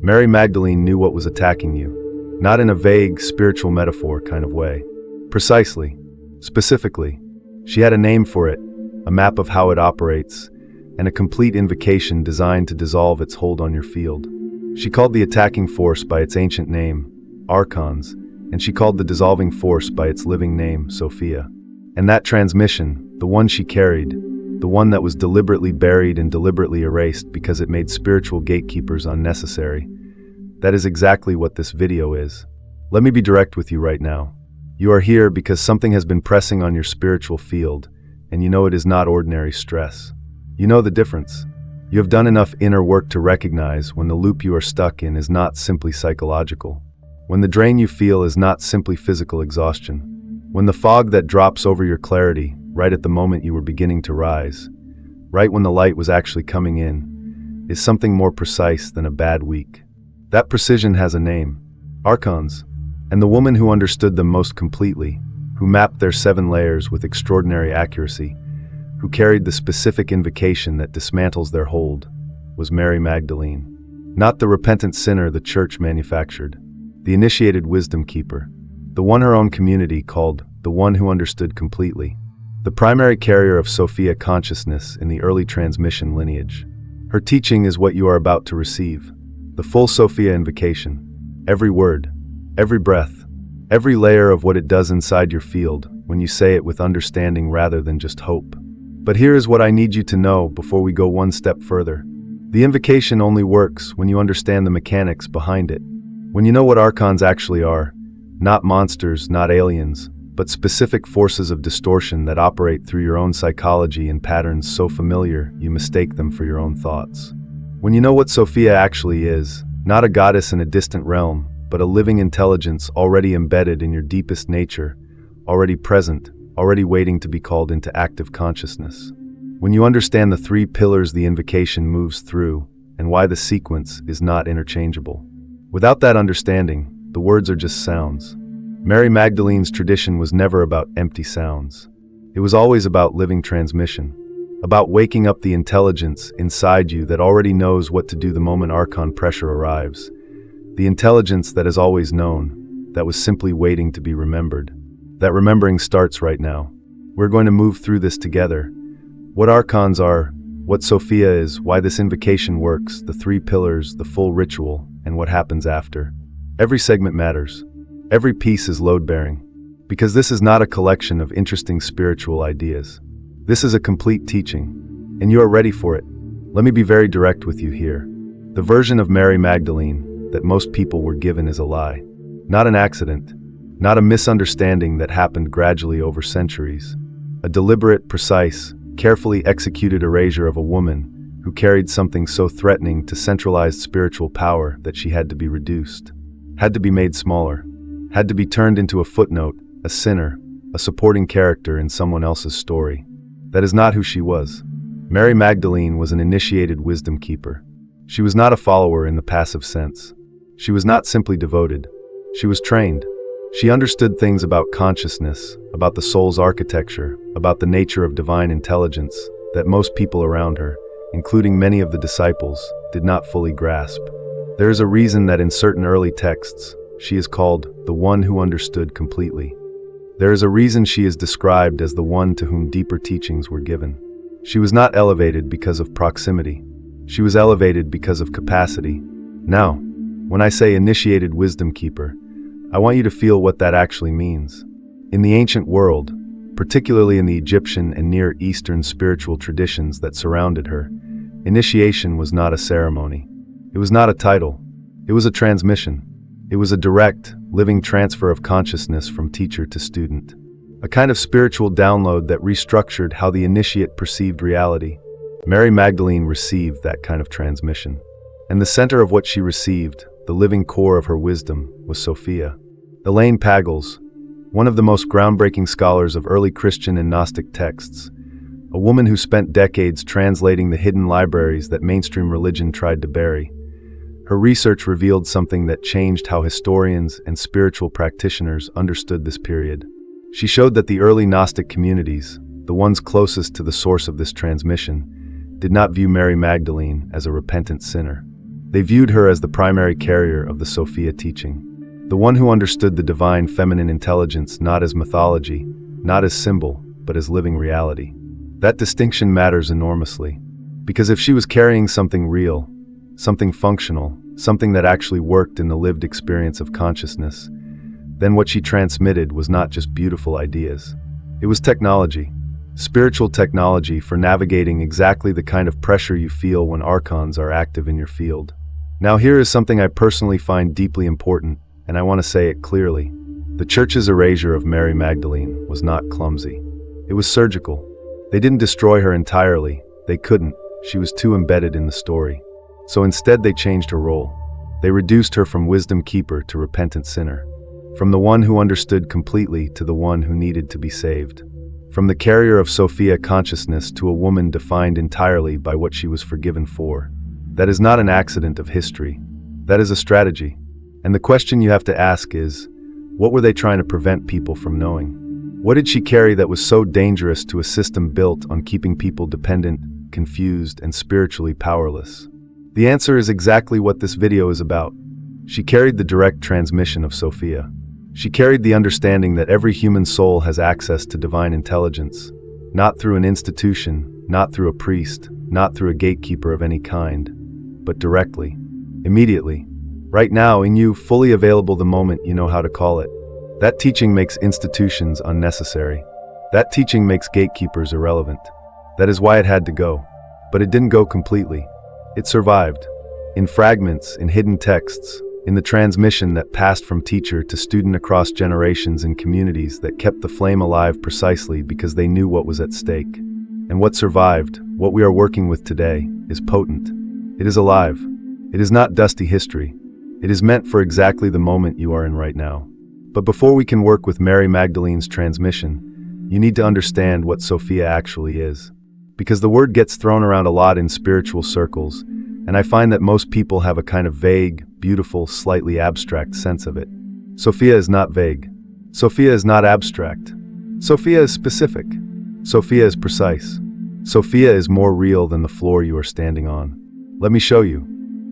Mary Magdalene knew what was attacking you, not in a vague, spiritual metaphor kind of way. Precisely, specifically, she had a name for it, a map of how it operates, and a complete invocation designed to dissolve its hold on your field. She called the attacking force by its ancient name, Archons, and she called the dissolving force by its living name, Sophia. And that transmission, the one she carried, the one that was deliberately buried and deliberately erased because it made spiritual gatekeepers unnecessary, that is exactly what this video is. Let me be direct with you right now. You are here because something has been pressing on your spiritual field, and you know it is not ordinary stress. You know the difference. You have done enough inner work to recognize when the loop you are stuck in is not simply psychological, when the drain you feel is not simply physical exhaustion, when the fog that drops over your clarity right at the moment you were beginning to rise, right when the light was actually coming in, is something more precise than a bad week. That precision has a name, Archons, and the woman who understood them most completely, who mapped their 7 layers with extraordinary accuracy, who carried the specific invocation that dismantles their hold, was Mary Magdalene. Not the repentant sinner the church manufactured, the initiated wisdom keeper, the one her own community called the one who understood completely, the primary carrier of Sophia consciousness in the early transmission lineage. Her teaching is what you are about to receive, the full Sophia invocation, every word, every breath, every layer of what it does inside your field when you say it with understanding rather than just hope. But here is what I need you to know before we go one step further. The invocation only works when you understand the mechanics behind it. When you know what Archons actually are, not monsters, not aliens, but specific forces of distortion that operate through your own psychology in patterns so familiar you mistake them for your own thoughts. When you know what Sophia actually is, not a goddess in a distant realm, but a living intelligence already embedded in your deepest nature, already present, already waiting to be called into active consciousness. When you understand the 3 pillars the invocation moves through, and why the sequence is not interchangeable. Without that understanding, the words are just sounds. Mary Magdalene's tradition was never about empty sounds. It was always about living transmission, about waking up the intelligence inside you that already knows what to do the moment Archon pressure arrives. The intelligence that has always known, that was simply waiting to be remembered. That remembering starts right now. We're going to move through this together. What Archons are, what Sophia is, why this invocation works, the 3 pillars, the full ritual, and what happens after. Every segment matters. Every piece is load-bearing. Because this is not a collection of interesting spiritual ideas. This is a complete teaching, and you are ready for it. Let me be very direct with you here. The version of Mary Magdalene that most people were given is a lie. Not an accident. Not a misunderstanding that happened gradually over centuries. A deliberate, precise, carefully executed erasure of a woman who carried something so threatening to centralized spiritual power that she had to be reduced, had to be made smaller, had to be turned into a footnote, a sinner, a supporting character in someone else's story. That is not who she was. Mary Magdalene was an initiated wisdom keeper. She was not a follower in the passive sense. She was not simply devoted. She was trained. She understood things about consciousness, about the soul's architecture, about the nature of divine intelligence that most people around her, including many of the disciples, did not fully grasp. There is a reason that in certain early texts, she is called the one who understood completely. There is a reason she is described as the one to whom deeper teachings were given. She was not elevated because of proximity. She was elevated because of capacity. Now, when I say initiated wisdom keeper, I want you to feel what that actually means. In the ancient world, particularly in the Egyptian and Near Eastern spiritual traditions that surrounded her, initiation was not a ceremony. It was not a title. It was a transmission. It was a direct, living transfer of consciousness from teacher to student. A kind of spiritual download that restructured how the initiate perceived reality. Mary Magdalene received that kind of transmission. And the center of what she received, the living core of her wisdom, was Sophia. Elaine Pagels, one of the most groundbreaking scholars of early Christian and Gnostic texts, a woman who spent decades translating the hidden libraries that mainstream religion tried to bury. Her research revealed something that changed how historians and spiritual practitioners understood this period. She showed that the early Gnostic communities, the ones closest to the source of this transmission, did not view Mary Magdalene as a repentant sinner. They viewed her as the primary carrier of the Sophia teaching, the one who understood the divine feminine intelligence not as mythology, not as symbol, but as living reality. That distinction matters enormously, because if she was carrying something real, something functional, something that actually worked in the lived experience of consciousness, then what she transmitted was not just beautiful ideas. It was technology, spiritual technology for navigating exactly the kind of pressure you feel when Archons are active in your field. Now here is something I personally find deeply important, and I want to say it clearly. The Church's erasure of Mary Magdalene was not clumsy. It was surgical. They didn't destroy her entirely. They couldn't. She was too embedded in the story. So instead they changed her role. They reduced her from wisdom keeper to repentant sinner. From the one who understood completely to the one who needed to be saved. From the carrier of Sophia consciousness to a woman defined entirely by what she was forgiven for. That is not an accident of history. That is a strategy. And the question you have to ask is, what were they trying to prevent people from knowing? What did she carry that was so dangerous to a system built on keeping people dependent, confused, and spiritually powerless? The answer is exactly what this video is about. She carried the direct transmission of Sophia. She carried the understanding that every human soul has access to divine intelligence, not through an institution, not through a priest, not through a gatekeeper of any kind, but directly, immediately, right now in you, fully available the moment you know how to call it. That teaching makes institutions unnecessary. That teaching makes gatekeepers irrelevant. That is why it had to go. But it didn't go completely. It survived. In fragments, in hidden texts, in the transmission that passed from teacher to student across generations and communities that kept the flame alive precisely because they knew what was at stake. And what survived, what we are working with today, is potent. It is alive. It is not dusty history. It is meant for exactly the moment you are in right now. But before we can work with Mary Magdalene's transmission, you need to understand what Sophia actually is. Because the word gets thrown around a lot in spiritual circles, and I find that most people have a kind of vague, beautiful, slightly abstract sense of it. Sophia is not vague. Sophia is not abstract. Sophia is specific. Sophia is precise. Sophia is more real than the floor you are standing on. Let me show you.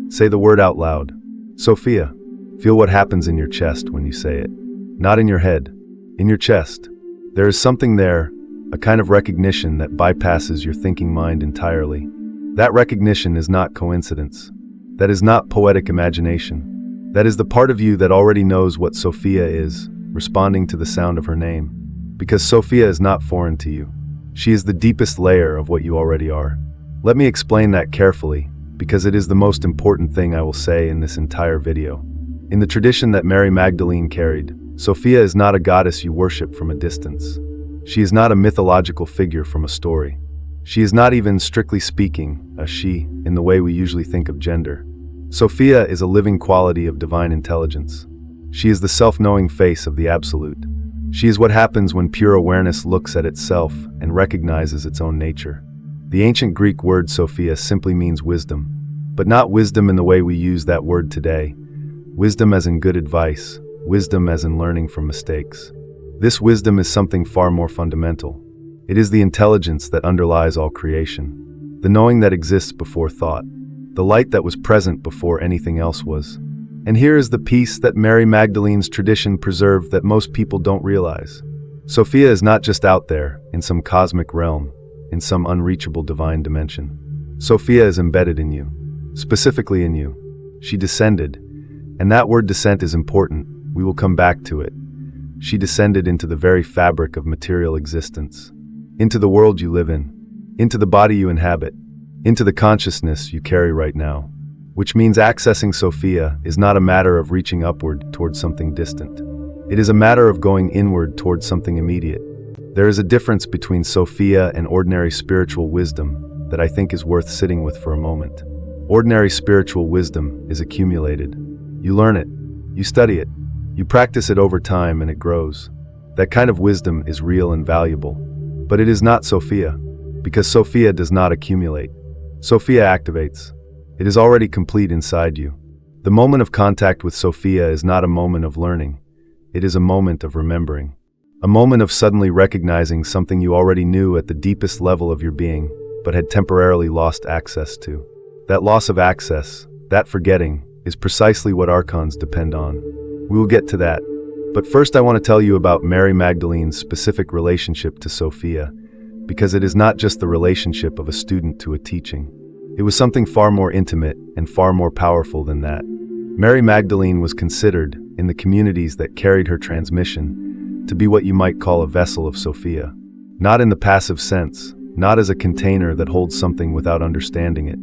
Say the word out loud. Sophia. Feel what happens in your chest when you say it. Not in your head. In your chest. There is something there, a kind of recognition that bypasses your thinking mind entirely. That recognition is not coincidence. That is not poetic imagination. That is the part of you that already knows what Sophia is, responding to the sound of her name. Because Sophia is not foreign to you. She is the deepest layer of what you already are. Let me explain that carefully, because it is the most important thing I will say in this entire video. In the tradition that Mary Magdalene carried, Sophia is not a goddess you worship from a distance. She is not a mythological figure from a story. She is not even, strictly speaking, a she, in the way we usually think of gender. Sophia is a living quality of divine intelligence. She is the self-knowing face of the Absolute. She is what happens when pure awareness looks at itself and recognizes its own nature. The ancient Greek word Sophia simply means wisdom, but not wisdom in the way we use that word today. Wisdom as in good advice, wisdom as in learning from mistakes. This wisdom is something far more fundamental. It is the intelligence that underlies all creation, the knowing that exists before thought, the light that was present before anything else was. And here is the piece that Mary Magdalene's tradition preserved that most people don't realize. Sophia is not just out there, in some cosmic realm, in some unreachable divine dimension. Sophia is embedded in you, specifically in you. She descended, and that word descent is important. We will come back to it. She descended into the very fabric of material existence, into the world you live in, into the body you inhabit, into the consciousness you carry right now. Which means accessing Sophia is not a matter of reaching upward towards something distant. It is a matter of going inward towards something immediate. There is a difference between Sophia and ordinary spiritual wisdom that I think is worth sitting with for a moment. Ordinary spiritual wisdom is accumulated. You learn it, you study it, you practice it over time and it grows. That kind of wisdom is real and valuable. But it is not Sophia, because Sophia does not accumulate. Sophia activates. It is already complete inside you. The moment of contact with Sophia is not a moment of learning. It is a moment of remembering. A moment of suddenly recognizing something you already knew at the deepest level of your being, but had temporarily lost access to. That loss of access, That forgetting is precisely what Archons depend on. We will get to that. But first I want to tell you about Mary Magdalene's specific relationship to Sophia, because it is not just the relationship of a student to a teaching. It was something far more intimate and far more powerful than that. Mary Magdalene was considered, in the communities that carried her transmission, to be what you might call a vessel of Sophia. Not in the passive sense, not as a container that holds something without understanding it.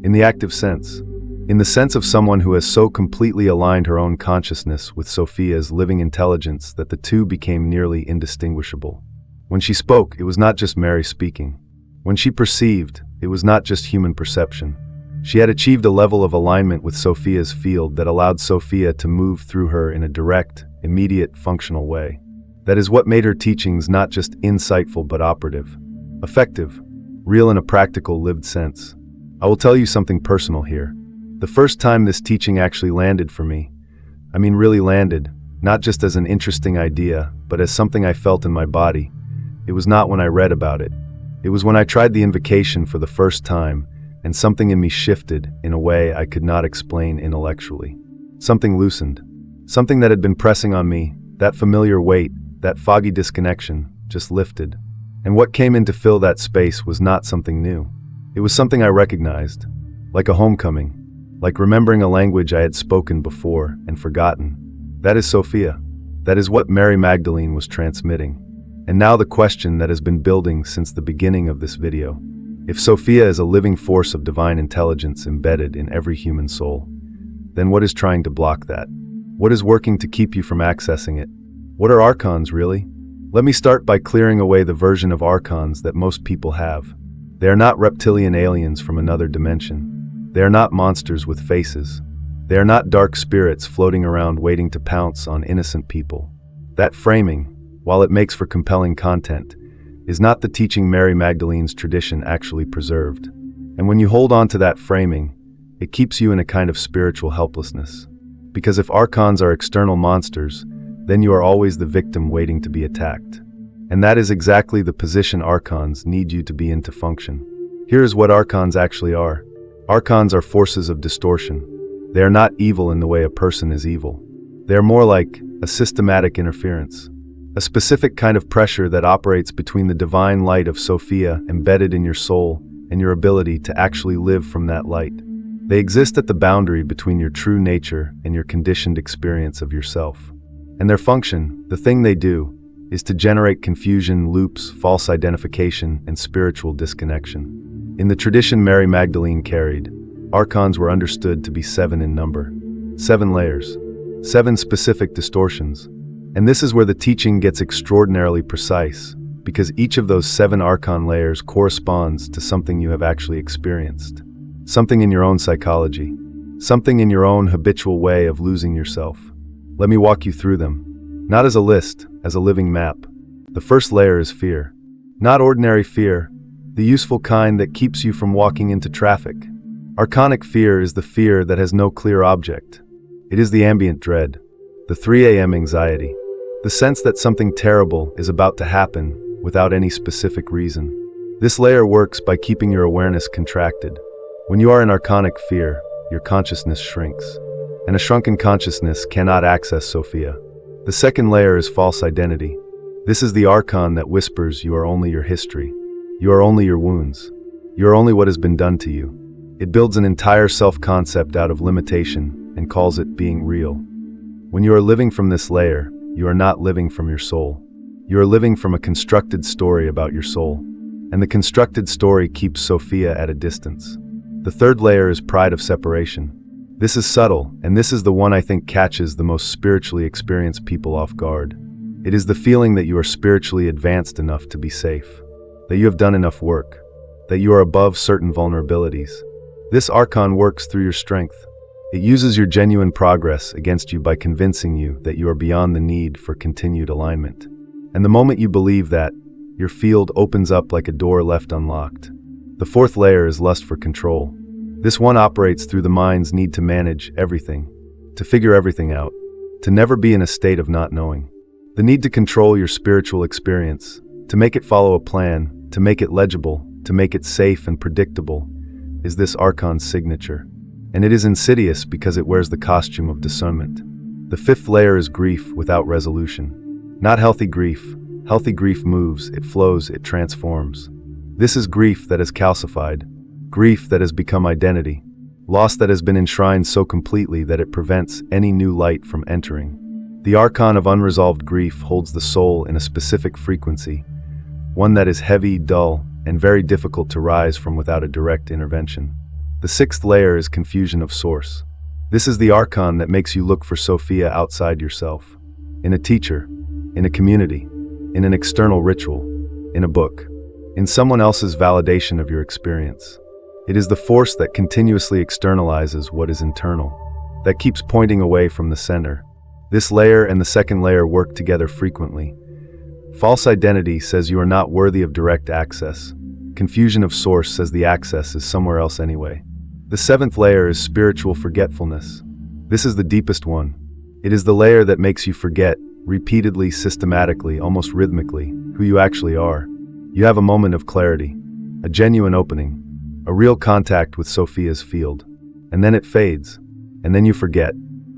In the active sense. In the sense of someone who has so completely aligned her own consciousness with Sophia's living intelligence that the two became nearly indistinguishable. When she spoke, it was not just Mary speaking. When she perceived, it was not just human perception. She had achieved a level of alignment with Sophia's field that allowed Sophia to move through her in a direct, immediate, functional way. That is what made her teachings not just insightful but operative, effective, real in a practical, lived sense. I will tell you something personal here. The first time this teaching actually landed for me, really landed, not just as an interesting idea, but as something I felt in my body. It was not when I read about it. It was when I tried the invocation for the first time, and something in me shifted in a way I could not explain intellectually. Something loosened. Something that had been pressing on me, that familiar weight, that foggy disconnection, just lifted. And what came in to fill that space was not something new. It was something I recognized, like a homecoming, like remembering a language I had spoken before and forgotten. That is Sophia. That is what Mary Magdalene was transmitting. And now the question that has been building since the beginning of this video. If Sophia is a living force of divine intelligence embedded in every human soul, then what is trying to block that? What is working to keep you from accessing it? What are Archons really? Let me start by clearing away the version of Archons that most people have. They are not reptilian aliens from another dimension. They are not monsters with faces. They are not dark spirits floating around waiting to pounce on innocent people. That framing, while it makes for compelling content, is not the teaching Mary Magdalene's tradition actually preserved. And when you hold on to that framing, it keeps you in a kind of spiritual helplessness. Because if Archons are external monsters, then you are always the victim waiting to be attacked. And that is exactly the position Archons need you to be in to function. Here is what Archons actually are. Archons are forces of distortion. They are not evil in the way a person is evil. They are more like a systematic interference, a specific kind of pressure that operates between the divine light of Sophia embedded in your soul and your ability to actually live from that light. They exist at the boundary between your true nature and your conditioned experience of yourself. And their function, the thing they do, is to generate confusion, loops, false identification, and spiritual disconnection. In the tradition Mary Magdalene carried, Archons were understood to be 7 in number. 7 layers. 7 specific distortions. And this is where the teaching gets extraordinarily precise, because each of those 7 Archon layers corresponds to something you have actually experienced. Something in your own psychology. Something in your own habitual way of losing yourself. Let me walk you through them. Not as a list, as a living map. The first layer is fear. Not ordinary fear, the useful kind that keeps you from walking into traffic. Archonic fear is the fear that has no clear object. It is the ambient dread, the 3 a.m. anxiety, the sense that something terrible is about to happen without any specific reason. This layer works by keeping your awareness contracted. When you are in Archonic fear, your consciousness shrinks, and a shrunken consciousness cannot access Sophia. The second layer is false identity. This is the Archon that whispers you are only your history. You are only your wounds. You are only what has been done to you. It builds an entire self-concept out of limitation and calls it being real. When you are living from this layer, you are not living from your soul. You are living from a constructed story about your soul. And the constructed story keeps Sophia at a distance. The third layer is pride of separation. This is subtle, and this is the one I think catches the most spiritually experienced people off guard. It is the feeling that you are spiritually advanced enough to be safe, that you have done enough work, that you are above certain vulnerabilities. This Archon works through your strength. It uses your genuine progress against you by convincing you that you are beyond the need for continued alignment. And the moment you believe that, your field opens up like a door left unlocked. The fourth layer is lust for control. This one operates through the mind's need to manage everything, to figure everything out, to never be in a state of not knowing. The need to control your spiritual experience, to make it follow a plan, to make it legible, to make it safe and predictable, is this Archon's signature. and it is insidious because it wears the costume of discernment. The fifth layer is grief without resolution. Not healthy grief. Healthy grief moves, it flows, it transforms. This is grief that is calcified, grief that has become identity, loss that has been enshrined so completely that it prevents any new light from entering. The Archon of unresolved grief holds the soul in a specific frequency, one that is heavy, dull, and very difficult to rise from without a direct intervention. The sixth layer is confusion of source. This is the Archon that makes you look for Sophia outside yourself, in a teacher, in a community, in an external ritual, in a book, in someone else's validation of your experience. It is the force that continuously externalizes what is internal, that keeps pointing away from the center. This layer and the second layer work together frequently. False identity says you are not worthy of direct access. Confusion of source says the access is somewhere else anyway. The seventh layer is spiritual forgetfulness. This is the deepest one. It is the layer that makes you forget, repeatedly, systematically, almost rhythmically, who you actually are. You have a moment of clarity, a genuine opening, a real contact with Sophia's field. And then it fades, and then you forget,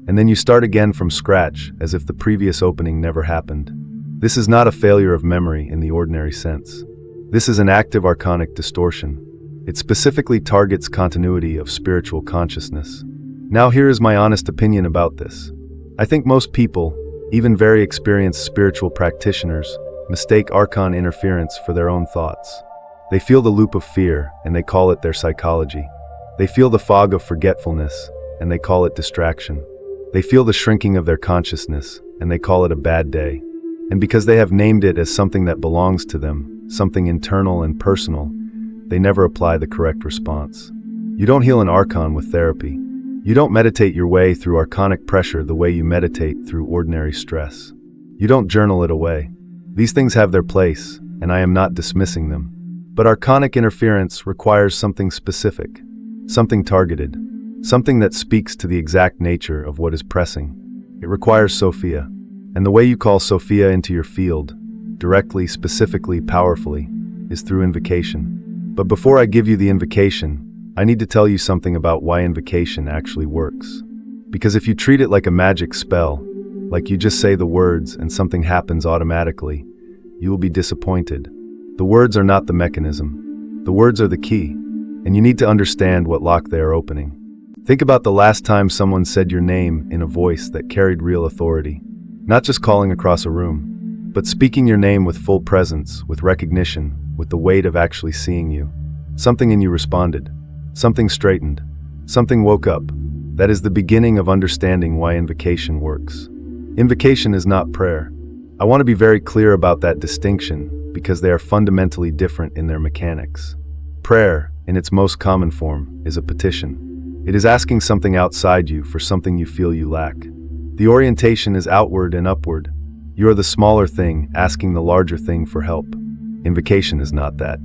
and then you start again from scratch as if the previous opening never happened. This is not a failure of memory in the ordinary sense. This is an active archonic distortion. It specifically targets continuity of spiritual consciousness. Now here is my honest opinion about this. I think most people, even very experienced spiritual practitioners, mistake Archon interference for their own thoughts. They feel the loop of fear, and they call it their psychology. They feel the fog of forgetfulness, and they call it distraction. They feel the shrinking of their consciousness, and they call it a bad day. And because they have named it as something that belongs to them, something internal and personal, they never apply the correct response. You don't heal an Archon with therapy. You don't meditate your way through archonic pressure the way you meditate through ordinary stress. You don't journal it away. These things have their place, and I am not dismissing them. But archonic interference requires something specific, something targeted, something that speaks to the exact nature of what is pressing. It requires Sophia. And the way you call Sophia into your field, directly, specifically, powerfully, is through invocation. But before I give you the invocation, I need to tell you something about why invocation actually works. Because if you treat it like a magic spell, like you just say the words and something happens automatically, you will be disappointed. The words are not the mechanism. The words are the key, and you need to understand what lock they are opening. Think about the last time someone said your name in a voice that carried real authority. Not just calling across a room, but speaking your name with full presence, with recognition, with the weight of actually seeing you. Something in you responded. Something straightened. Something woke up. That is the beginning of understanding why invocation works. Invocation is not prayer. I want to be very clear about that distinction because they are fundamentally different in their mechanics. Prayer, in its most common form, is a petition. It is asking something outside you for something you feel you lack. The orientation is outward and upward. You are the smaller thing asking the larger thing for help. Invocation is not that.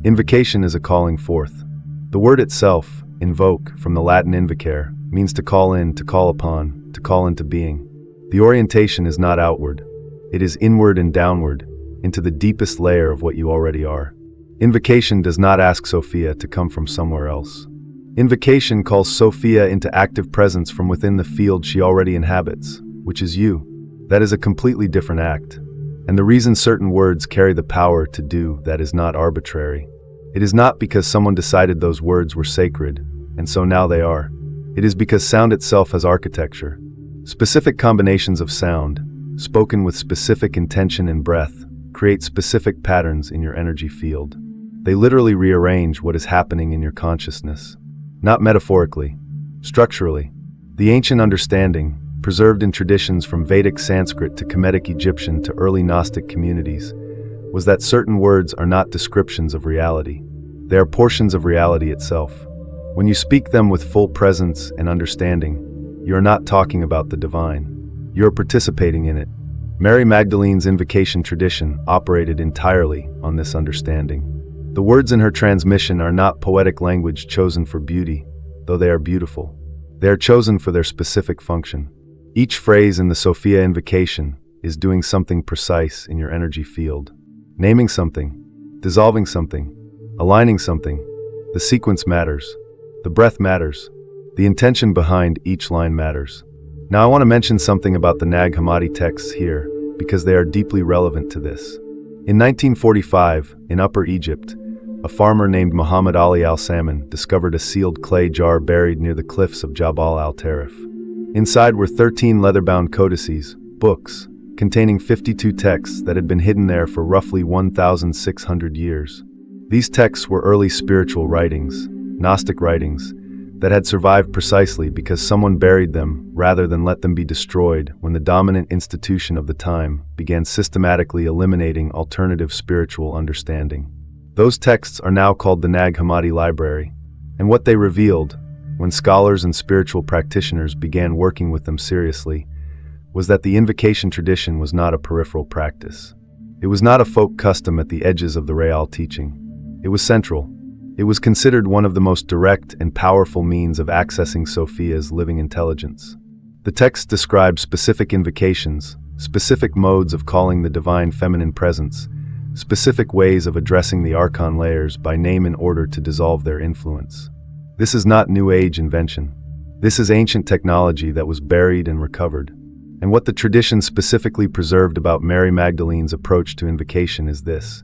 Invocation is a calling forth. The word itself, invoke, from the Latin invocare, means to call in, to call upon, to call into being. The orientation is not outward. It is inward and downward, into the deepest layer of what you already are. Invocation does not ask Sophia to come from somewhere else. Invocation calls Sophia into active presence from within the field she already inhabits, which is you. That is a completely different act. And the reason certain words carry the power to do that is not arbitrary. It is not because someone decided those words were sacred, and so now they are. It is because sound itself has architecture. Specific combinations of sound, spoken with specific intention and breath, create specific patterns in your energy field. They literally rearrange what is happening in your consciousness. Not metaphorically, structurally. The ancient understanding, preserved in traditions from Vedic Sanskrit to Kemetic Egyptian to early Gnostic communities, was that certain words are not descriptions of reality. They are portions of reality itself. When you speak them with full presence and understanding, you are not talking about the divine. You are participating in it. Mary Magdalene's invocation tradition operated entirely on this understanding. The words in her transmission are not poetic language chosen for beauty, though they are beautiful. They are chosen for their specific function. Each phrase in the Sophia Invocation is doing something precise in your energy field. Naming something, dissolving something, aligning something. The sequence matters. The breath matters. The intention behind each line matters. Now I want to mention something about the Nag Hammadi texts here, because they are deeply relevant to this. In 1945, in Upper Egypt, a farmer named Muhammad Ali al-Salman discovered a sealed clay jar buried near the cliffs of Jabal al-Tarif. Inside were 13 leather-bound codices, books, containing 52 texts that had been hidden there for roughly 1,600 years. These texts were early spiritual writings, Gnostic writings, that had survived precisely because someone buried them rather than let them be destroyed when the dominant institution of the time began systematically eliminating alternative spiritual understanding. Those texts are now called the Nag Hammadi Library, and what they revealed, when scholars and spiritual practitioners began working with them seriously, was that the invocation tradition was not a peripheral practice. It was not a folk custom at the edges of the Real teaching. It was central. It was considered one of the most direct and powerful means of accessing Sophia's living intelligence. The text describes specific invocations, specific modes of calling the divine feminine presence, specific ways of addressing the Archon layers by name in order to dissolve their influence. This is not New Age invention. This is ancient technology that was buried and recovered. And what the tradition specifically preserved about Mary Magdalene's approach to invocation is this.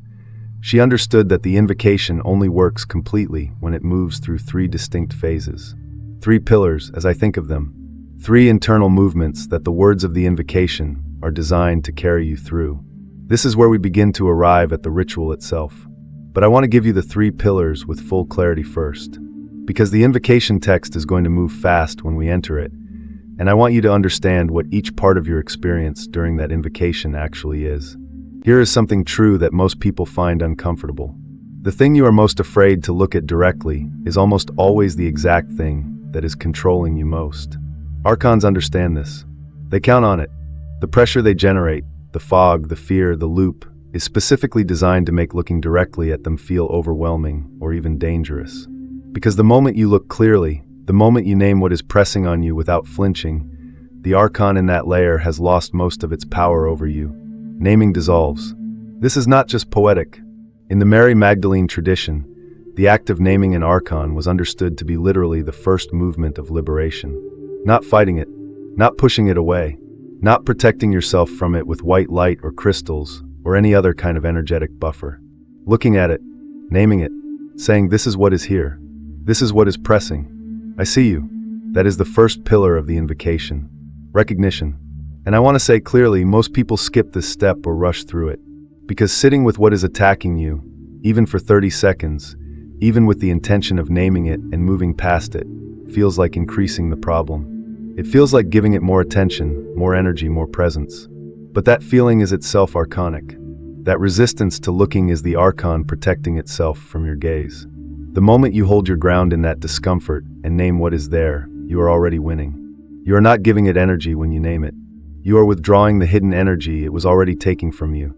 She understood that the invocation only works completely when it moves through three distinct phases. Three pillars, as I think of them. Three internal movements that the words of the invocation are designed to carry you through. This is where we begin to arrive at the ritual itself. But I want to give you the three pillars with full clarity first, because the invocation text is going to move fast when we enter it, and I want you to understand what each part of your experience during that invocation actually is. Here is something true that most people find uncomfortable. The thing you are most afraid to look at directly is almost always the exact thing that is controlling you most. Archons understand this. They count on it. The pressure they generate, the fog, the fear, the loop, is specifically designed to make looking directly at them feel overwhelming or even dangerous. Because the moment you look clearly, the moment you name what is pressing on you without flinching, the Archon in that layer has lost most of its power over you. Naming dissolves. This is not just poetic. In the Mary Magdalene tradition, the act of naming an Archon was understood to be literally the first movement of liberation. Not fighting it, not pushing it away, not protecting yourself from it with white light or crystals or any other kind of energetic buffer. Looking at it, naming it, saying this is what is here, this is what is pressing. I see you. That is the first pillar of the invocation. Recognition. And I want to say clearly, most people skip this step or rush through it. Because sitting with what is attacking you, even for 30 seconds, even with the intention of naming it and moving past it, feels like increasing the problem. It feels like giving it more attention, more energy, more presence. But that feeling is itself archonic. That resistance to looking is the Archon protecting itself from your gaze. The moment you hold your ground in that discomfort and name what is there, you are already winning. You are not giving it energy when you name it. You are withdrawing the hidden energy it was already taking from you,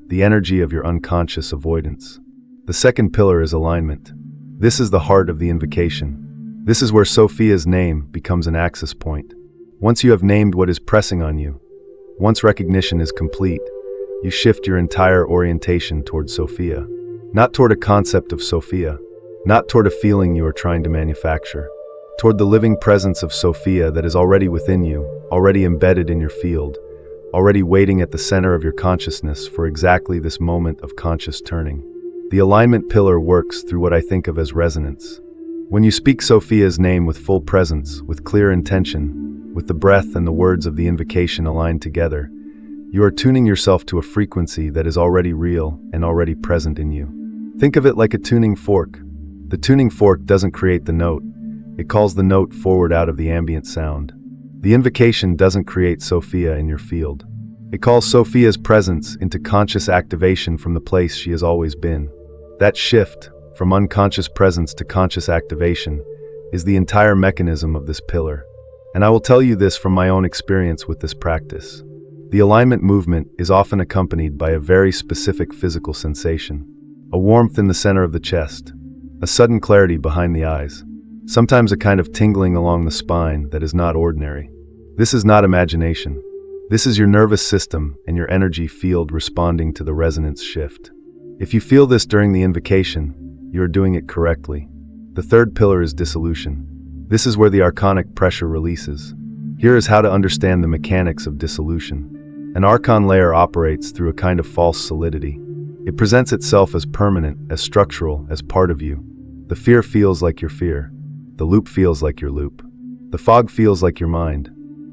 the energy of your unconscious avoidance. The second pillar is alignment. This is the heart of the invocation. This is where Sophia's name becomes an access point. Once you have named what is pressing on you, once recognition is complete, you shift your entire orientation toward Sophia. Not toward a concept of Sophia, not toward a feeling you are trying to manufacture. Toward the living presence of Sophia that is already within you, already embedded in your field, already waiting at the center of your consciousness for exactly this moment of conscious turning. The alignment pillar works through what I think of as resonance. When you speak Sophia's name with full presence, with clear intention, with the breath and the words of the invocation aligned together, you are tuning yourself to a frequency that is already real and already present in you. Think of it like a tuning fork. The tuning fork doesn't create the note. It calls the note forward out of the ambient sound. The invocation doesn't create Sophia in your field. It calls Sophia's presence into conscious activation from the place she has always been. That shift, from unconscious presence to conscious activation, is the entire mechanism of this pillar. And I will tell you this from my own experience with this practice. The alignment movement is often accompanied by a very specific physical sensation. A warmth in the center of the chest, a sudden clarity behind the eyes. Sometimes a kind of tingling along the spine that is not ordinary. This is not imagination. This is your nervous system and your energy field responding to the resonance shift. If you feel this during the invocation, you are doing it correctly. The third pillar is dissolution. This is where the Archonic pressure releases. Here is how to understand the mechanics of dissolution. An Archon layer operates through a kind of false solidity. It presents itself as permanent, as structural, as part of you. The fear feels like your fear. The loop feels like your loop. The fog feels like your mind.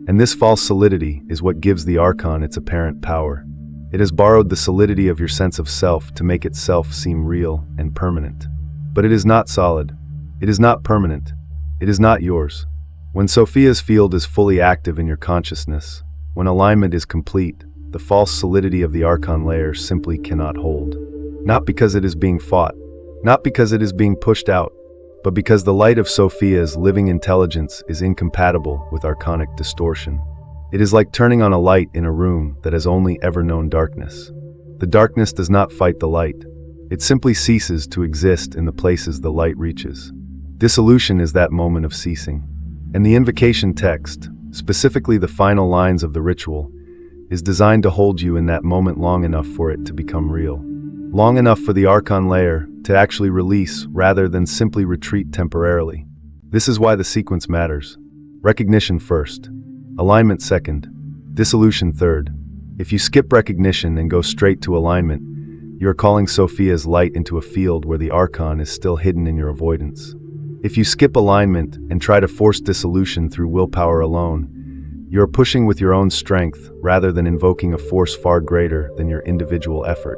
And this false solidity is what gives the Archon its apparent power. It has borrowed the solidity of your sense of self to make itself seem real and permanent. But it is not solid. It is not permanent. It is not yours. When Sophia's field is fully active in your consciousness, when alignment is complete, the false solidity of the Archon layer simply cannot hold. Not because it is being fought, not because it is being pushed out, but because the light of Sophia's living intelligence is incompatible with Archonic distortion. It is like turning on a light in a room that has only ever known darkness. The darkness does not fight the light. It simply ceases to exist in the places the light reaches. Dissolution is that moment of ceasing. And the invocation text, specifically the final lines of the ritual, is designed to hold you in that moment long enough for it to become real. Long enough for the Archon layer to actually release rather than simply retreat temporarily. This is why the sequence matters. Recognition first, alignment second, dissolution third. If you skip recognition and go straight to alignment, you are calling Sophia's light into a field where the Archon is still hidden in your avoidance. If you skip alignment and try to force dissolution through willpower alone, you are pushing with your own strength rather than invoking a force far greater than your individual effort.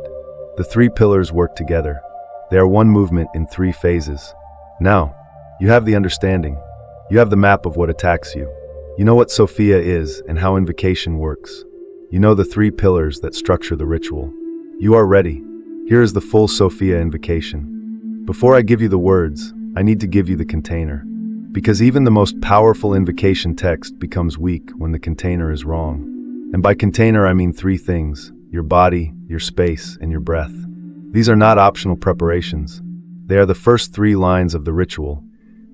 The three pillars work together. They are one movement in three phases. Now, you have the understanding. You have the map of what attacks you. You know what Sophia is and how invocation works. You know the three pillars that structure the ritual. You are ready. Here is the full Sophia invocation. Before I give you the words, I need to give you the container. Because even the most powerful invocation text becomes weak when the container is wrong. And by container I mean three things: your body, your space, and your breath. These are not optional preparations. They are the first three lines of the ritual,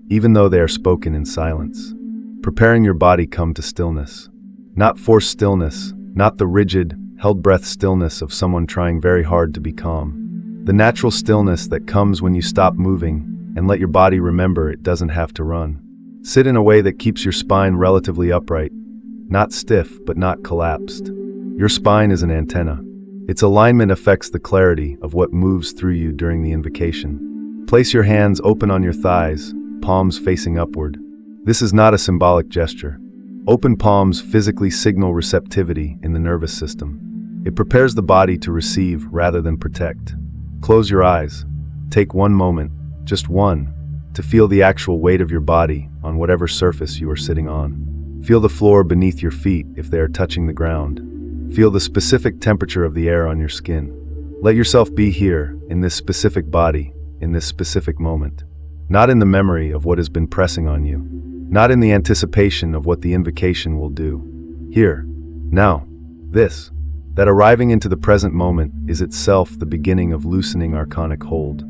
even though they are spoken in silence. Preparing your body come to stillness. Not forced stillness, not the rigid, held breath stillness of someone trying very hard to be calm. The natural stillness that comes when you stop moving and let your body remember it doesn't have to run. Sit in a way that keeps your spine relatively upright, not stiff but not collapsed. Your spine is an antenna. Its alignment affects the clarity of what moves through you during the invocation. Place your hands open on your thighs, palms facing upward. This is not a symbolic gesture. Open palms physically signal receptivity in the nervous system. It prepares the body to receive rather than protect. Close your eyes. Take one moment, just one, to feel the actual weight of your body on whatever surface you are sitting on. Feel the floor beneath your feet if they are touching the ground. Feel the specific temperature of the air on your skin. Let yourself be here, in this specific body, in this specific moment. Not in the memory of what has been pressing on you. Not in the anticipation of what the invocation will do. Here, now, this. That arriving into the present moment is itself the beginning of loosening Archonic hold.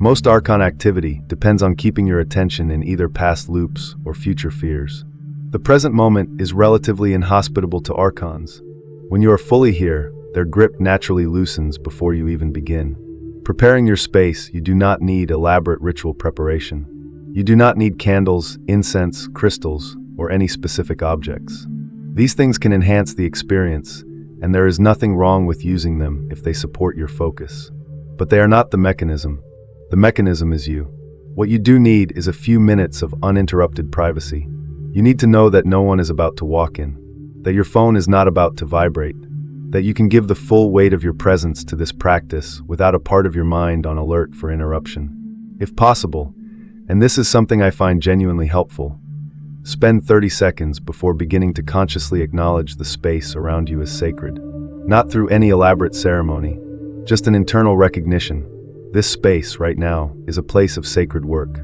Most Archon activity depends on keeping your attention in either past loops or future fears. The present moment is relatively inhospitable to Archons. When you are fully here, their grip naturally loosens before you even begin. Preparing your space, you do not need elaborate ritual preparation. You do not need candles, incense, crystals, or any specific objects. These things can enhance the experience, and there is nothing wrong with using them if they support your focus. But they are not the mechanism. The mechanism is you. What you do need is a few minutes of uninterrupted privacy. You need to know that no one is about to walk in, that your phone is not about to vibrate, that you can give the full weight of your presence to this practice without a part of your mind on alert for interruption. If possible, and this is something I find genuinely helpful, spend 30 seconds before beginning to consciously acknowledge the space around you as sacred. Not through any elaborate ceremony, just an internal recognition. This space, right now, is a place of sacred work.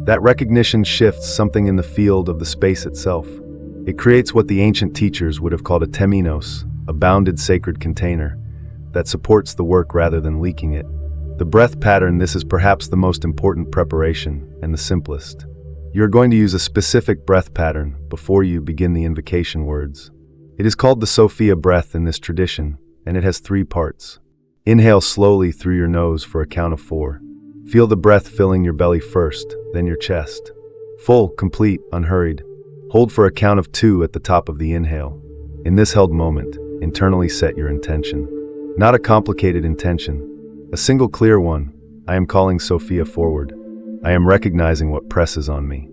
That recognition shifts something in the field of the space itself. It creates what the ancient teachers would have called a temenos, a bounded sacred container, that supports the work rather than leaking it. The breath pattern, this is perhaps the most important preparation and the simplest. You're going to use a specific breath pattern before you begin the invocation words. It is called the Sophia breath in this tradition, and it has three parts. Inhale slowly through your nose for a count of 4. Feel the breath filling your belly first, then your chest. Full, complete, unhurried. Hold for a count of 2 at the top of the inhale. In this held moment, internally set your intention. Not a complicated intention. A single clear one. I am calling Sophia forward. I am recognizing what presses on me.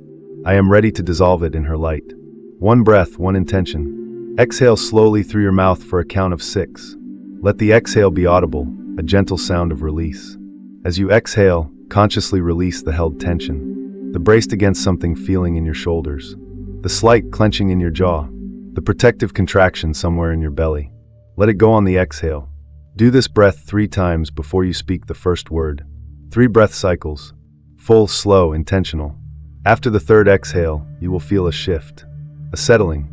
I am ready to dissolve it in her light. One breath, one intention. Exhale slowly through your mouth for a count of 6. Let the exhale be audible, a gentle sound of release. As you exhale, consciously release the held tension. The braced against something feeling in your shoulders. The slight clenching in your jaw. The protective contraction somewhere in your belly. Let it go on the exhale. Do this breath 3 times before you speak the first word. 3 breath cycles. Full, slow, intentional. After the 3rd exhale, you will feel a shift. A settling.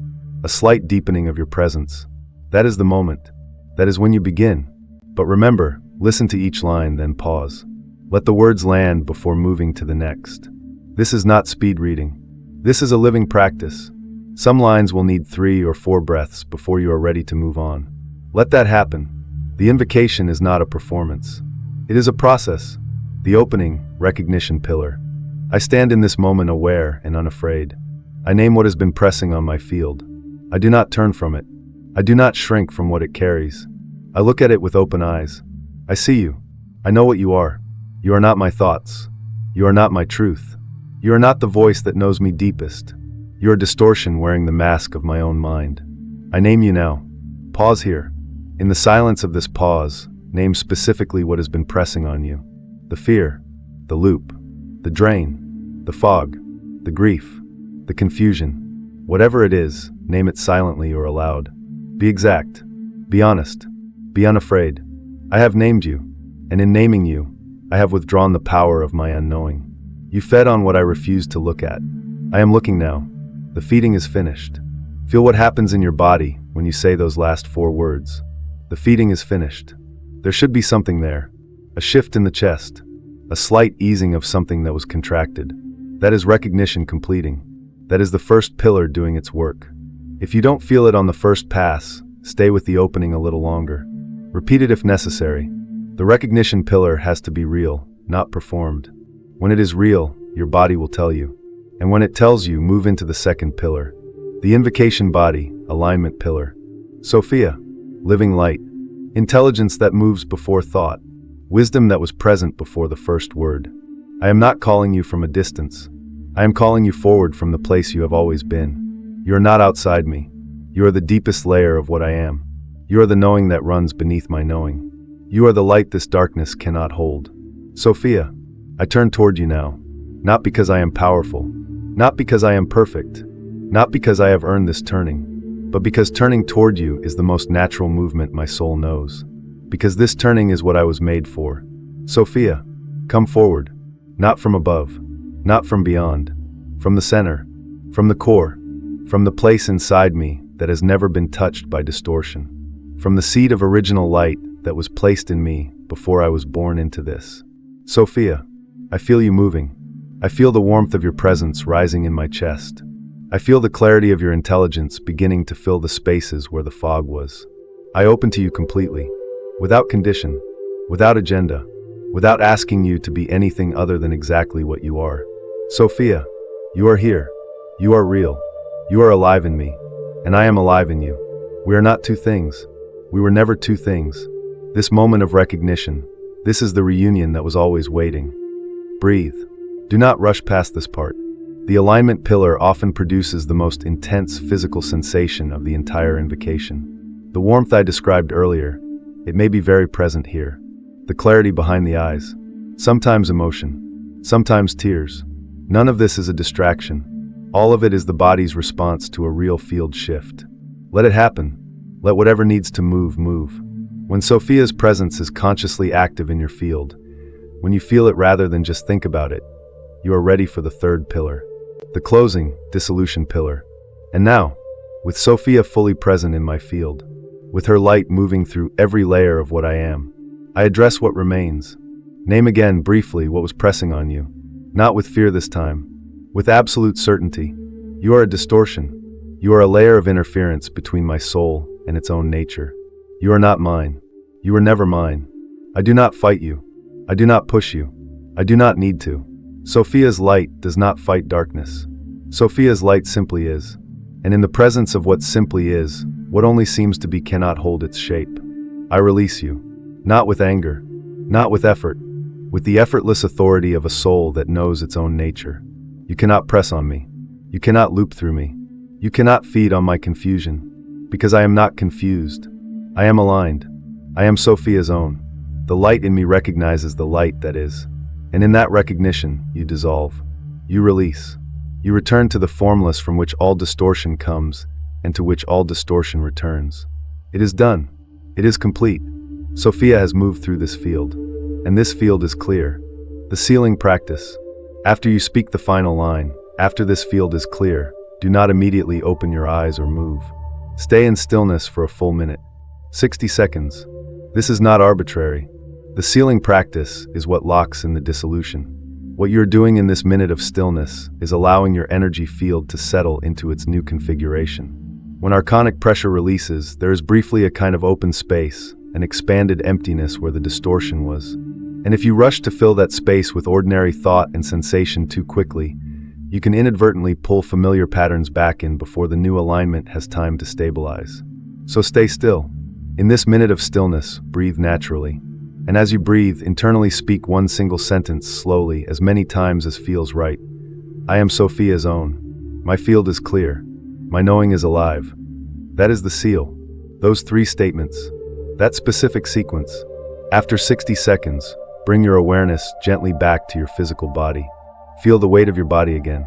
A slight deepening of your presence. That is the moment. That is when you begin. But remember, listen to each line, then pause. Let the words land before moving to the next. This is not speed reading. This is a living practice. Some lines will need 3 or 4 breaths before you are ready to move on. Let that happen. The invocation is not a performance. It is a process. The opening, recognition pillar. I stand in this moment aware and unafraid. I name what has been pressing on my field. I do not turn from it. I do not shrink from what it carries. I look at it with open eyes. I see you. I know what you are. You are not my thoughts. You are not my truth. You are not the voice that knows me deepest. You are distortion wearing the mask of my own mind. I name you now. Pause here. In the silence of this pause, name specifically what has been pressing on you. The fear, the loop, the drain, the fog, the grief, the confusion. Whatever it is, name it silently or aloud. Be exact. Be honest. Be unafraid. I have named you, and in naming you, I have withdrawn the power of my unknowing. You fed on what I refused to look at. I am looking now. The feeding is finished. Feel what happens in your body when you say those last 4 words. The feeding is finished. There should be something there. A shift in the chest. A slight easing of something that was contracted. That is recognition completing. That is the first pillar doing its work. If you don't feel it on the first pass, stay with the opening a little longer. Repeat it if necessary. The recognition pillar has to be real, not performed. When it is real, your body will tell you. And when it tells you, move into the second pillar. The invocation body, alignment pillar. Sophia, living light. Intelligence that moves before thought. Wisdom that was present before the first word. I am not calling you from a distance. I am calling you forward from the place you have always been. You are not outside me. You are the deepest layer of what I am. You are the knowing that runs beneath my knowing. You are the light this darkness cannot hold. Sophia, I turn toward you now. Not because I am powerful. Not because I am perfect. Not because I have earned this turning. But because turning toward you is the most natural movement my soul knows. Because this turning is what I was made for. Sophia, come forward. Not from above. Not from beyond. From the center. From the core. From the place inside me that has never been touched by distortion. From the seed of original light that was placed in me before I was born into this. Sophia, I feel you moving. I feel the warmth of your presence rising in my chest. I feel the clarity of your intelligence beginning to fill the spaces where the fog was. I open to you completely, without condition, without agenda, without asking you to be anything other than exactly what you are. Sophia, you are here. You are real. You are alive in me, and I am alive in you. We are not 2 things. We were never 2 things. This moment of recognition, this is the reunion that was always waiting. Breathe. Do not rush past this part. The alignment pillar often produces the most intense physical sensation of the entire invocation. The warmth I described earlier, it may be very present here. The clarity behind the eyes, sometimes emotion, sometimes tears. None of this is a distraction. All of it is the body's response to a real field shift. Let it happen. Let whatever needs to move, move. When Sophia's presence is consciously active in your field, when you feel it rather than just think about it, you are ready for the 3rd pillar, the closing, dissolution pillar. And now, with Sophia fully present in my field, with her light moving through every layer of what I am, I address what remains. Name again briefly what was pressing on you, not with fear this time, with absolute certainty. You are a distortion. You are a layer of interference between my soul and its own nature. You are not mine. You were never mine. I do not fight you. I do not push you. I do not need to. Sophia's light does not fight darkness. Sophia's light simply is. And in the presence of what simply is, what only seems to be cannot hold its shape. I release you. Not with anger. Not with effort. With the effortless authority of a soul that knows its own nature. You cannot press on me. You cannot loop through me. You cannot feed on my confusion. Because I am not confused. I am aligned. I am Sophia's own. The light in me recognizes the light that is. And in that recognition, you dissolve. You release. You return to the formless from which all distortion comes, and to which all distortion returns. It is done. It is complete. Sophia has moved through this field. And this field is clear. The sealing practice. After you speak the final line, after this field is clear, do not immediately open your eyes or move. Stay in stillness for a full minute. 60 seconds. This is not arbitrary. The sealing practice is what locks in the dissolution. What you're doing in this minute of stillness is allowing your energy field to settle into its new configuration. When Archonic pressure releases, there is briefly a kind of open space, an expanded emptiness where the distortion was. And if you rush to fill that space with ordinary thought and sensation too quickly, you can inadvertently pull familiar patterns back in before the new alignment has time to stabilize. So stay still. In this minute of stillness, breathe naturally. And as you breathe, internally speak one single sentence slowly, as many times as feels right. I am Sophia's own. My field is clear. My knowing is alive. That is the seal. Those 3 statements. That specific sequence. After 60 seconds, bring your awareness gently back to your physical body. Feel the weight of your body again.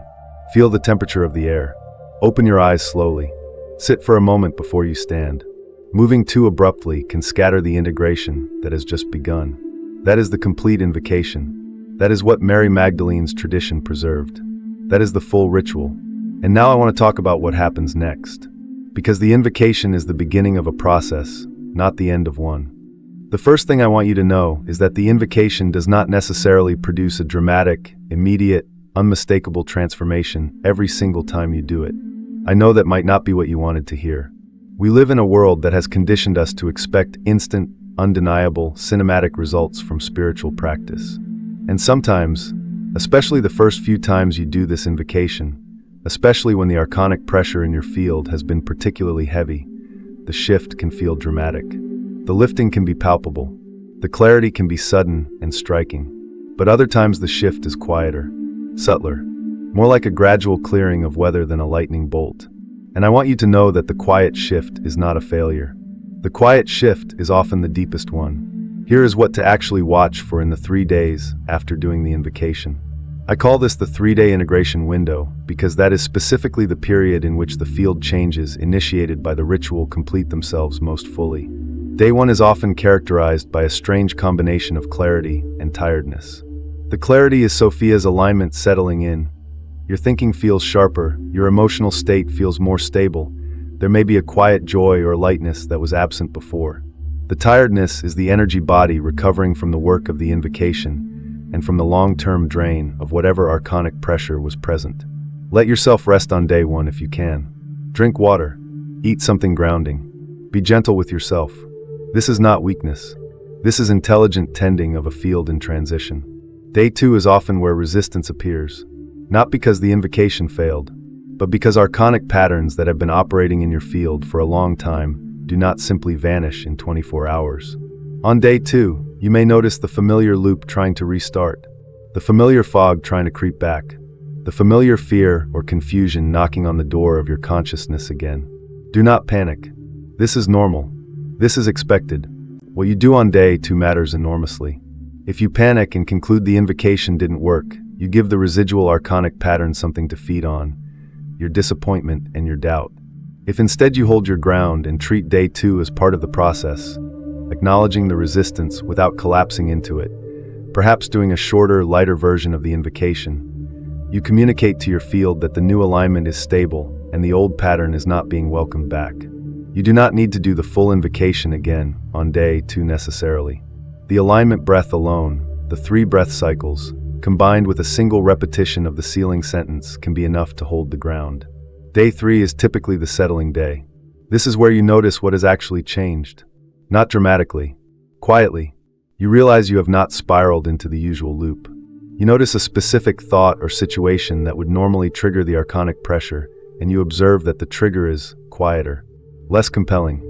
Feel the temperature of the air. Open your eyes slowly. Sit for a moment before you stand. Moving too abruptly can scatter the integration that has just begun. That is the complete invocation. That is what Mary Magdalene's tradition preserved. That is the full ritual. And now I want to talk about what happens next. Because the invocation is the beginning of a process, not the end of one. The first thing I want you to know is that the invocation does not necessarily produce a dramatic, immediate, unmistakable transformation every single time you do it. I know that might not be what you wanted to hear. We live in a world that has conditioned us to expect instant, undeniable, cinematic results from spiritual practice. And sometimes, especially the first few times you do this invocation, especially when the Archonic pressure in your field has been particularly heavy, the shift can feel dramatic. The lifting can be palpable. The clarity can be sudden and striking. But other times the shift is quieter, subtler, more like a gradual clearing of weather than a lightning bolt. And I want you to know that the quiet shift is not a failure. The quiet shift is often the deepest one. Here is what to actually watch for in the 3 days after doing the invocation. I call this the 3-day integration window because that is specifically the period in which the field changes initiated by the ritual complete themselves most fully. Day 1 is often characterized by a strange combination of clarity and tiredness. The clarity is Sophia's alignment settling in. Your thinking feels sharper, your emotional state feels more stable. There may be a quiet joy or lightness that was absent before. The tiredness is the energy body recovering from the work of the invocation and from the long-term drain of whatever Archonic pressure was present. Let yourself rest on day 1 if you can. Drink water. Eat something grounding. Be gentle with yourself. This is not weakness. This is intelligent tending of a field in transition. Day 2 is often where resistance appears. Not because the invocation failed, but because Archonic patterns that have been operating in your field for a long time do not simply vanish in 24 hours. On day 2, you may notice the familiar loop trying to restart, the familiar fog trying to creep back, the familiar fear or confusion knocking on the door of your consciousness again. Do not panic. This is normal. This is expected. What you do on day 2 matters enormously. If you panic and conclude the invocation didn't work, you give the residual Archonic pattern something to feed on, your disappointment and your doubt. If instead you hold your ground and treat day 2 as part of the process, acknowledging the resistance without collapsing into it, perhaps doing a shorter, lighter version of the invocation, you communicate to your field that the new alignment is stable and the old pattern is not being welcomed back. You do not need to do the full invocation again on day 2 necessarily. The alignment breath alone, the 3 breath cycles, combined with a single repetition of the sealing sentence can be enough to hold the ground. Day 3 is typically the settling day. This is where you notice what has actually changed. Not dramatically, quietly. You realize you have not spiraled into the usual loop. You notice a specific thought or situation that would normally trigger the Archonic pressure, and you observe that the trigger is quieter, less compelling,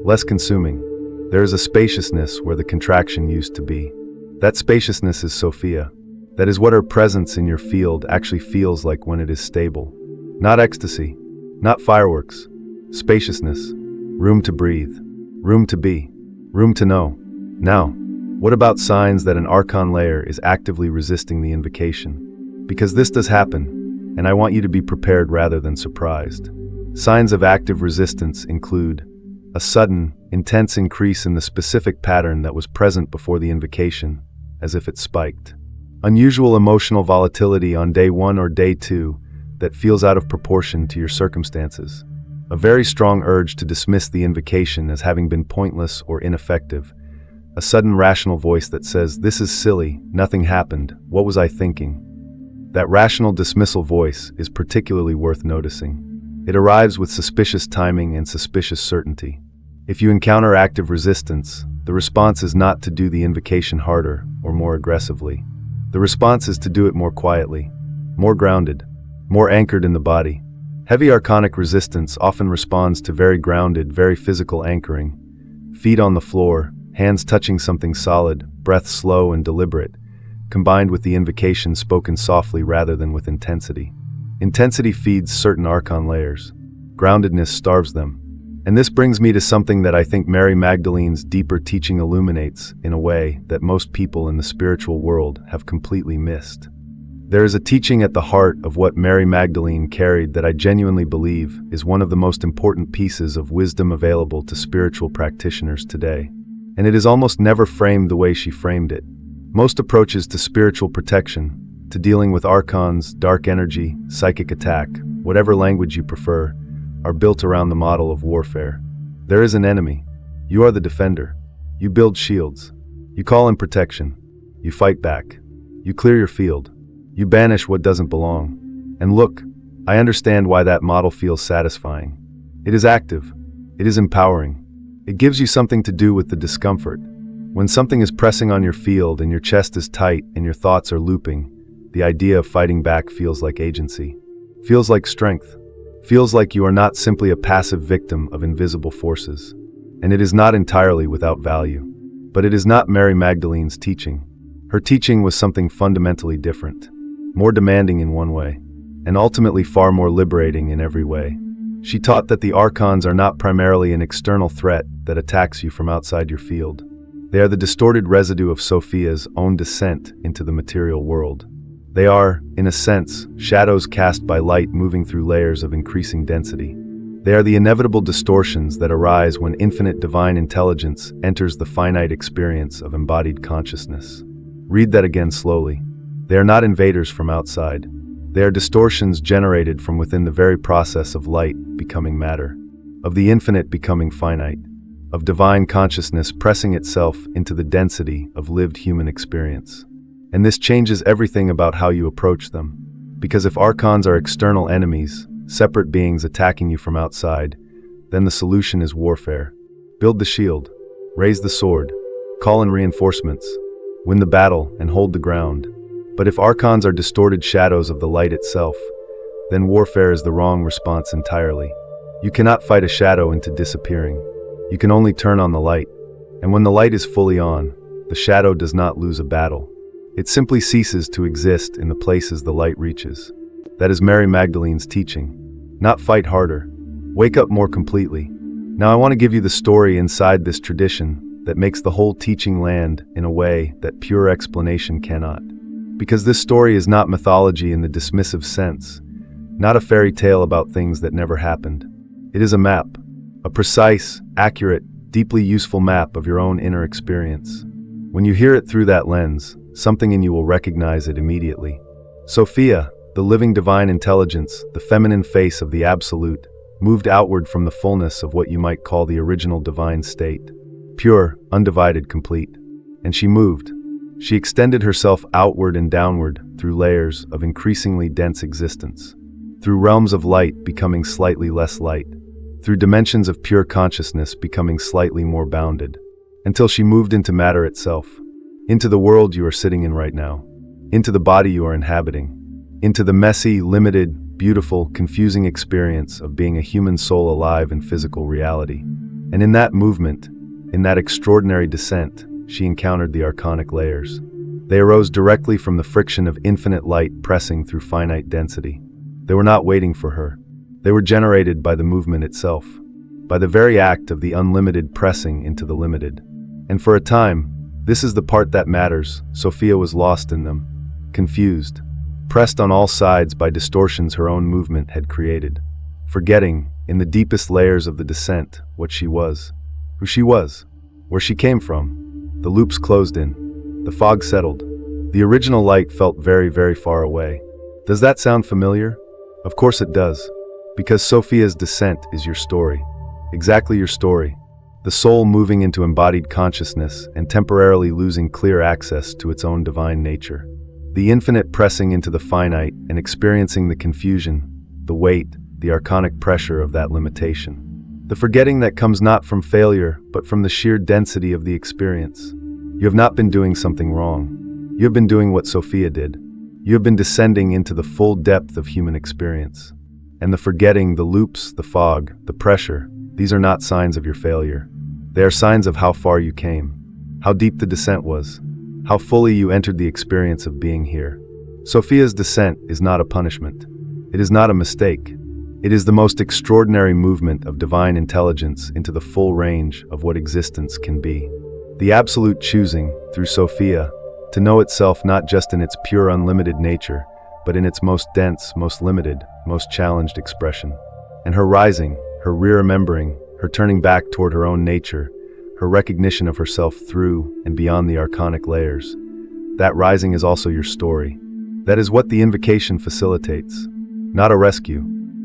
less consuming. There is a spaciousness where the contraction used to be. That spaciousness is Sophia. That is what her presence in your field actually feels like when it is stable. Not ecstasy, not fireworks. Spaciousness. Room to breathe. Room to be. Room to know. Now, what about signs that an Archon layer is actively resisting the invocation? Because this does happen, and I want you to be prepared rather than surprised. Signs of active resistance include a sudden, intense increase in the specific pattern that was present before the invocation, as if it spiked. Unusual emotional volatility on day 1 or day 2 that feels out of proportion to your circumstances. A very strong urge to dismiss the invocation as having been pointless or ineffective. A sudden rational voice that says, "This is silly, nothing happened, what was I thinking?" That rational dismissal voice is particularly worth noticing. It arrives with suspicious timing and suspicious certainty. If you encounter active resistance, the response is not to do the invocation harder or more aggressively. The response is to do it more quietly, more grounded, more anchored in the body. Heavy Archonic resistance often responds to very grounded, very physical anchoring. Feet on the floor, hands touching something solid, breath slow and deliberate, combined with the invocation spoken softly rather than with intensity. Intensity feeds certain Archon layers. Groundedness starves them. And this brings me to something that I think Mary Magdalene's deeper teaching illuminates in a way that most people in the spiritual world have completely missed. There is a teaching at the heart of what Mary Magdalene carried that I genuinely believe is one of the most important pieces of wisdom available to spiritual practitioners today. And it is almost never framed the way she framed it. Most approaches to spiritual protection, to dealing with Archons, dark energy, psychic attack, whatever language you prefer, are built around the model of warfare. There is an enemy. You are the defender. You build shields. You call in protection. You fight back. You clear your field. You banish what doesn't belong. And look, I understand why that model feels satisfying. It is active. It is empowering. It gives you something to do with the discomfort. When something is pressing on your field and your chest is tight and your thoughts are looping, the idea of fighting back feels like agency. Feels like strength. Feels like you are not simply a passive victim of invisible forces. And it is not entirely without value. But it is not Mary Magdalene's teaching. Her teaching was something fundamentally different. More demanding in one way, and ultimately far more liberating in every way. She taught that the Archons are not primarily an external threat that attacks you from outside your field. They are the distorted residue of Sophia's own descent into the material world. They are, in a sense, shadows cast by light moving through layers of increasing density. They are the inevitable distortions that arise when infinite divine intelligence enters the finite experience of embodied consciousness. Read that again slowly. They are not invaders from outside. They are distortions generated from within the very process of light becoming matter, of the infinite becoming finite, of divine consciousness pressing itself into the density of lived human experience. And this changes everything about how you approach them. Because if Archons are external enemies, separate beings attacking you from outside, then the solution is warfare. Build the shield, raise the sword, call in reinforcements, win the battle and hold the ground. But if Archons are distorted shadows of the light itself, then warfare is the wrong response entirely. You cannot fight a shadow into disappearing. You can only turn on the light. And when the light is fully on, the shadow does not lose a battle. It simply ceases to exist in the places the light reaches. That is Mary Magdalene's teaching. Not fight harder. Wake up more completely. Now I want to give you the story inside this tradition that makes the whole teaching land in a way that pure explanation cannot. Because this story is not mythology in the dismissive sense, not a fairy tale about things that never happened. It is a map, a precise, accurate, deeply useful map of your own inner experience. When you hear it through that lens, something in you will recognize it immediately. Sophia, the living divine intelligence, the feminine face of the Absolute, moved outward from the fullness of what you might call the original divine state. Pure, undivided, complete. And she moved. She extended herself outward and downward through layers of increasingly dense existence, through realms of light becoming slightly less light, through dimensions of pure consciousness becoming slightly more bounded, until she moved into matter itself, into the world you are sitting in right now. into the body you are inhabiting, into the messy, limited, beautiful, confusing experience of being a human soul alive in physical reality. And in that movement, in that extraordinary descent, she encountered the Archonic layers. They arose directly from the friction of infinite light pressing through finite density. They were not waiting for her. They were generated by the movement itself, by the very act of the unlimited pressing into the limited. And for a time, this is the part that matters, Sophia was lost in them, confused, pressed on all sides by distortions her own movement had created, forgetting, in the deepest layers of the descent, what she was, who she was, where she came from. The loops closed in. The fog settled. The original light felt very, very far away. Does that sound familiar? Of course it does, because Sophia's descent is your story. Exactly your story. The soul moving into embodied consciousness and temporarily losing clear access to its own divine nature. The infinite pressing into the finite and experiencing the confusion, the weight, the archonic pressure of that limitation. The forgetting that comes not from failure, but from the sheer density of the experience. You have not been doing something wrong. You have been doing what Sophia did. You have been descending into the full depth of human experience. And the forgetting, the loops, the fog, the pressure, these are not signs of your failure. They are signs of how far you came, how deep the descent was, how fully you entered the experience of being here. Sophia's descent is not a punishment. It is not a mistake. It is the most extraordinary movement of divine intelligence into the full range of what existence can be. The absolute choosing, through Sophia, to know itself not just in its pure unlimited nature, but in its most dense, most limited, most challenged expression. And her rising, her re-remembering, her turning back toward her own nature, her recognition of herself through and beyond the archonic layers. That rising is also your story. That is what the invocation facilitates. Not a rescue,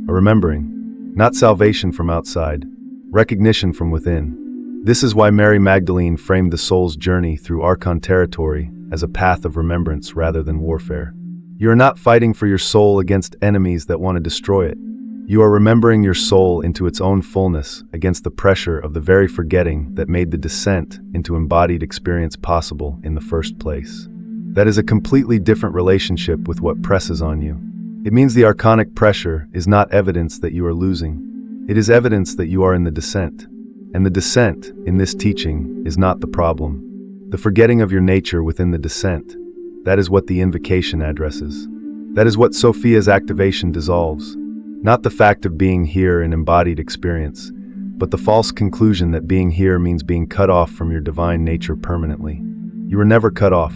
a remembering, not salvation from outside, recognition from within. This is why Mary Magdalene framed the soul's journey through Archon territory as a path of remembrance rather than warfare. You are not fighting for your soul against enemies that want to destroy it. You are remembering your soul into its own fullness against the pressure of the very forgetting that made the descent into embodied experience possible in the first place. That is a completely different relationship with what presses on you. It means the archonic pressure is not evidence that you are losing. It is evidence that you are in the descent. And the descent, in this teaching, is not the problem. The forgetting of your nature within the descent, that is what the invocation addresses. That is what Sophia's activation dissolves. Not the fact of being here in embodied experience, but the false conclusion that being here means being cut off from your divine nature permanently. You were never cut off.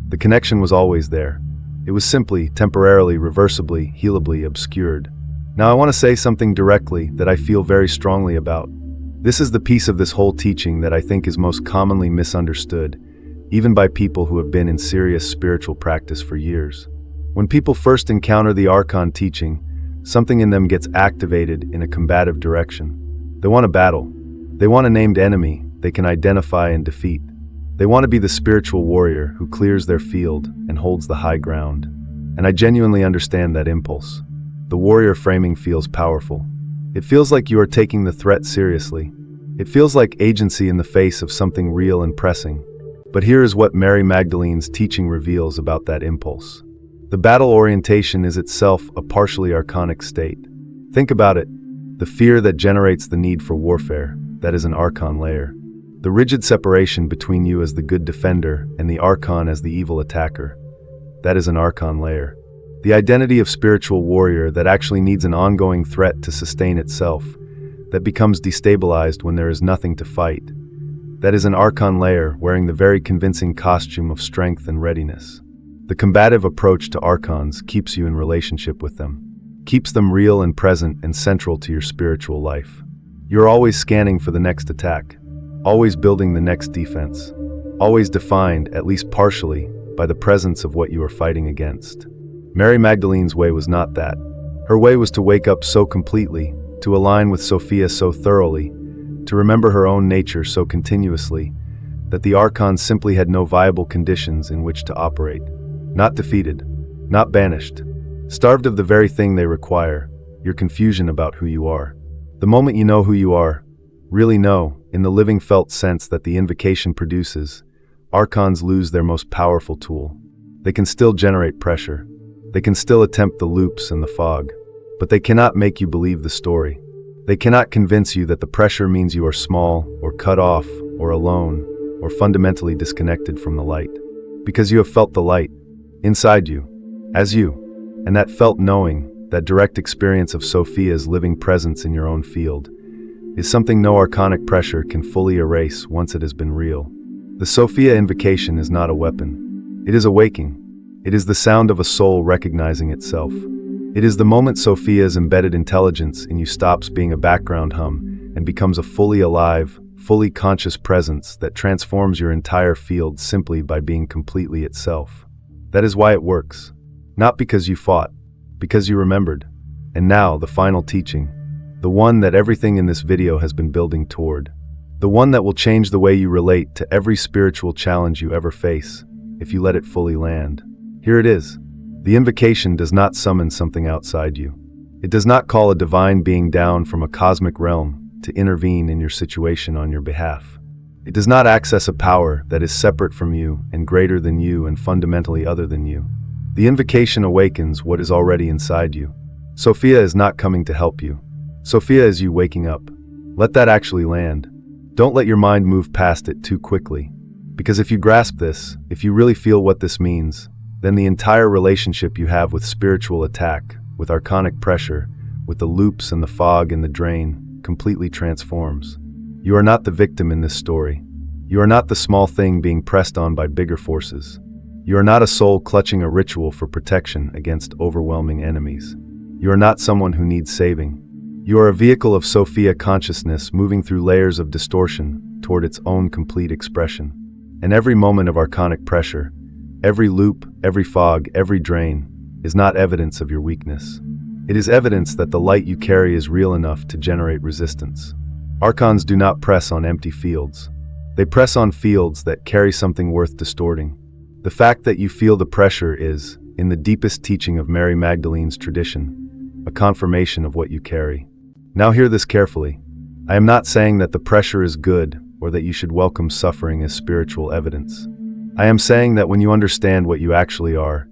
The connection was always there. It was simply, temporarily, reversibly, healably obscured. Now I want to say something directly that I feel very strongly about. This is the piece of this whole teaching that I think is most commonly misunderstood, even by people who have been in serious spiritual practice for years. When people first encounter the Archon teaching, something in them gets activated in a combative direction. They want a battle. They want a named enemy they can identify and defeat. They want to be the spiritual warrior who clears their field and holds the high ground. And I genuinely understand that impulse. The warrior framing feels powerful. It feels like you are taking the threat seriously. It feels like agency in the face of something real and pressing. But here is what Mary Magdalene's teaching reveals about that impulse. The battle orientation is itself a partially archonic state. Think about it. The fear that generates the need for warfare, that is an archon layer. The rigid separation between you as the good defender and the archon as the evil attacker, that is an archon layer. The identity of spiritual warrior that actually needs an ongoing threat to sustain itself, that becomes destabilized when there is nothing to fight, that is an archon layer wearing the very convincing costume of strength and readiness. The combative approach to archons keeps you in relationship with them, keeps them real and present and central to your spiritual life. You're always scanning for the next attack, always building the next defense, always defined, at least partially, by the presence of what you are fighting against. Mary Magdalene's way was not that. Her way was to wake up so completely, to align with Sophia so thoroughly, to remember her own nature so continuously, that the archons simply had no viable conditions in which to operate. Not defeated, not banished, starved of the very thing they require, your confusion about who you are. The moment you know who you are, really know, in the living felt sense that the invocation produces, archons lose their most powerful tool. They can still generate pressure. They can still attempt the loops and the fog. But they cannot make you believe the story. They cannot convince you that the pressure means you are small, or cut off, or alone, or fundamentally disconnected from the light. Because you have felt the light, inside you, as you. And that felt knowing, that direct experience of Sophia's living presence in your own field, is something no archonic pressure can fully erase once it has been real. The Sophia Invocation is not a weapon. It is a waking. It is the sound of a soul recognizing itself. It is the moment Sophia's embedded intelligence in you stops being a background hum and becomes a fully alive, fully conscious presence that transforms your entire field simply by being completely itself. That is why it works. Not because you fought, because you remembered. And now, the final teaching. The one that everything in this video has been building toward. The one that will change the way you relate to every spiritual challenge you ever face, if you let it fully land. Here it is. The invocation does not summon something outside you. It does not call a divine being down from a cosmic realm to intervene in your situation on your behalf. It does not access a power that is separate from you and greater than you and fundamentally other than you. The invocation awakens what is already inside you. Sophia is not coming to help you. Sophia is you waking up. Let that actually land. Don't let your mind move past it too quickly. Because if you grasp this, if you really feel what this means, then the entire relationship you have with spiritual attack, with archonic pressure, with the loops and the fog and the drain, completely transforms. You are not the victim in this story. You are not the small thing being pressed on by bigger forces. You are not a soul clutching a ritual for protection against overwhelming enemies. You are not someone who needs saving. You are a vehicle of Sophia consciousness moving through layers of distortion toward its own complete expression. And every moment of archonic pressure, every loop, every fog, every drain, is not evidence of your weakness. It is evidence that the light you carry is real enough to generate resistance. Archons do not press on empty fields. They press on fields that carry something worth distorting. The fact that you feel the pressure is, in the deepest teaching of Mary Magdalene's tradition, a confirmation of what you carry. Now hear this carefully. I am not saying that the pressure is good or that you should welcome suffering as spiritual evidence. I am saying that when you understand what you actually are,